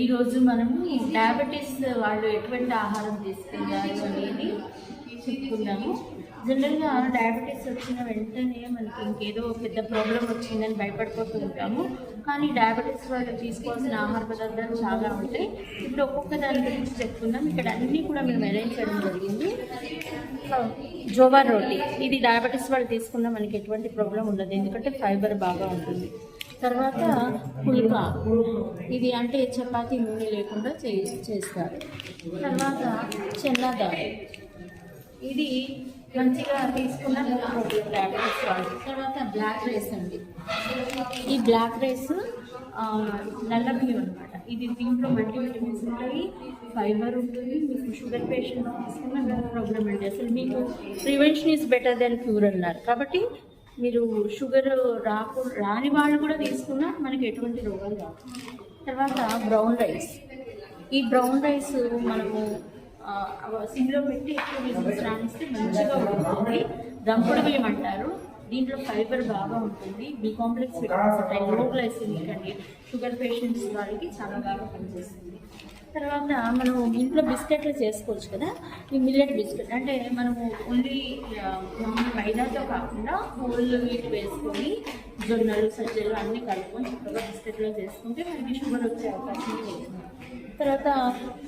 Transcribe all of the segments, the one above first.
ఈరోజు మనము డయాబెటీస్ వాళ్ళు ఎటువంటి ఆహారం తీసుకుంటారు అనేది చెప్పుకున్నాము. జనరల్గా డయాబెటీస్ వచ్చిన వెంటనే మనకి ఇంకేదో పెద్ద ప్రాబ్లం వచ్చిందని భయపడిపోతూ ఉంటాము. కానీ డయాబెటీస్ వాళ్ళు తీసుకోవాల్సిన ఆహార పదార్థాలు చాలా ఉంటాయి. ఇప్పుడు ఒక్కొక్క దాని గురించి చెప్పుకున్నాం. ఇక్కడ అన్నీ కూడా మేము అరేంజ్ చేయడం జరిగింది. జోవార్ రోటీ, ఇది డయాబెటీస్ వాళ్ళు తీసుకున్నా మనకి ఎటువంటి ప్రాబ్లం ఉండదు, ఎందుకంటే ఫైబర్ బాగా ఉంటుంది. తర్వాత పుల్కా, ఇది అంటే చపాతీ నూనె లేకుండా చేస్తారు. తర్వాత చెన్నా దాల్, ఇది మంచిగా తీసుకున్న డయాబెటీస్ వాళ్ళు. తర్వాత బ్లాక్ రైస్ అండి, ఈ బ్లాక్ రైస్ నల్ల బియ్యం అనమాట. ఇది దీంట్లో మల్టీవిటమిన్స్ ఉంటాయి, ఫైబర్ ఉంటుంది. మీకు షుగర్ పేషెంట్ తీసుకున్న నో ప్రాబ్లం అండి. అసలు మీకు prevention is better than cure అన్నారు. కాబట్టి మీరు షుగర్ రాని వాళ్ళు కూడా తీసుకున్నా మనకి ఎటువంటి రోగాలు రావు. తర్వాత బ్రౌన్ రైస్, ఈ బ్రౌన్ రైస్ మనము సిమ్లో పెట్టి ఎక్కువ విజిల్స్ రానిస్తే మంచిగా ఉంటుంది. దంపుడు బియ్యం అంటారు. దీంట్లో ఫైబర్ బాగా ఉంటుంది, బి కాంప్లెక్స్ విటమిన్స్ ఉంటాయి, లో గ్లైసెమిక్ అండి. షుగర్ పేషెంట్స్ వాళ్ళకి చాలా బాగా పనిచేస్తుంది. తర్వాత మనం ఇంట్లో బిస్కెట్లు చేసుకోవచ్చు కదా. ఈ మిల్లెట్ బిస్కెట్ అంటే మనము ఓన్లీ మైదాతో కాకుండా హోల్ వీట్ వేసుకొని జొన్నలు సజ్జలు అన్నీ కలుపుకొని చక్కగా బిస్కెట్లో చేసుకుంటే మనకి షుగర్ వచ్చే అవకాశం లేదు. తర్వాత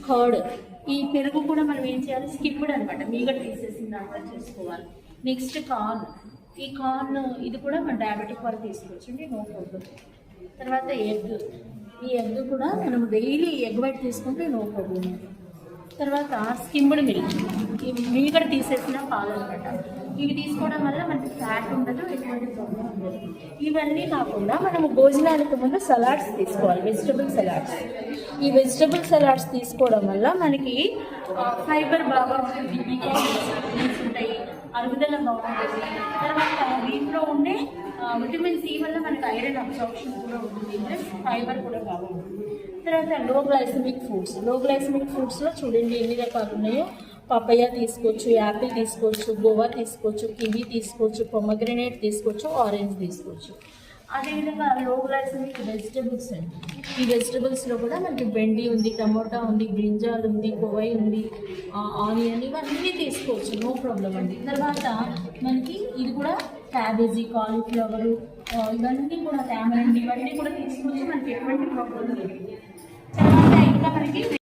కర్డ్, ఈ పెరుగు కూడా మనం ఏం చేయాలి, స్కిప్డ్ అనమాట, మీగడ తీసేసిన దాంట్లో చేసుకోవాలి. నెక్స్ట్ కార్న్, ఈ కార్న్ ఇది కూడా మన డయాబెటిక్ వాళ్ళు తీసుకోవచ్చు అండి, నో ప్రాబ్లం. తర్వాత ఎగ్, ఈ ఎగ్ కూడా మనం డైలీ ఎగ్ వైట్ తీసుకుంటే నో ప్రాబ్లం. తర్వాత స్కిమ్డ్ మిల్క్, ఈ మీగడ తీసేసిన పాలు అనమాట. ఇవి తీసుకోవడం వల్ల మనకి ఫ్యాట్ ఉండదు, ఎటువంటి ప్రాబ్లం ఉండదు. ఇవన్నీ కాకుండా మనము భోజనానికి ముందు సలాడ్స్ తీసుకోవాలి, వెజిటబుల్ సలాడ్స్. ఈ వెజిటబుల్ సలాడ్స్ తీసుకోవడం వల్ల మనకి ఫైబర్ బాగా ఉంటుంది, విటమిన్స్ ఉంటాయి, అరుగుదల బాగుంటుంది. తర్వాత దీంట్లో ఉండే విటమిన్ సి వల్ల మనకి ఐరన్ అబ్సార్ప్షన్ కూడా ఉంటుంది, ప్లస్ ఫైబర్ కూడా బాగుంటుంది. తర్వాత లో గ్లైసెమిక్ ఫ్రూట్స్, లో గ్లైసెమిక్ ఫ్రూట్స్లో చూడండి ఎన్ని రకాలు ఉన్నాయో. పపయ్య తీసుకోవచ్చు, యాపిల్ తీసుకోవచ్చు, గోవా తీసుకోవచ్చు, కివీ తీసుకోవచ్చు, పొమగ్రనేట్ తీసుకోవచ్చు, ఆరెంజ్ తీసుకోవచ్చు. అదేవిధంగా లో గ్లైసెమిక్ వెజిటబుల్స్ అండి, ఈ వెజిటబుల్స్లో కూడా మనకి బెండి ఉంది, టమోటా ఉంది, బ్రింజాల్ ఉంది, కోవై ఉంది, ఆనియన్, ఇవన్నీ తీసుకోవచ్చు, నో ప్రాబ్లం అండి. తర్వాత మనకి ఇది కూడా క్యాబేజీ, కాలీఫ్లవరు, ఇవన్నీ కూడా టామరెండ్, ఇవన్నీ కూడా తీసుకోవచ్చు, మనకి ఎటువంటి ప్రాబ్లం లేదు. తర్వాత ఇంకా మనకి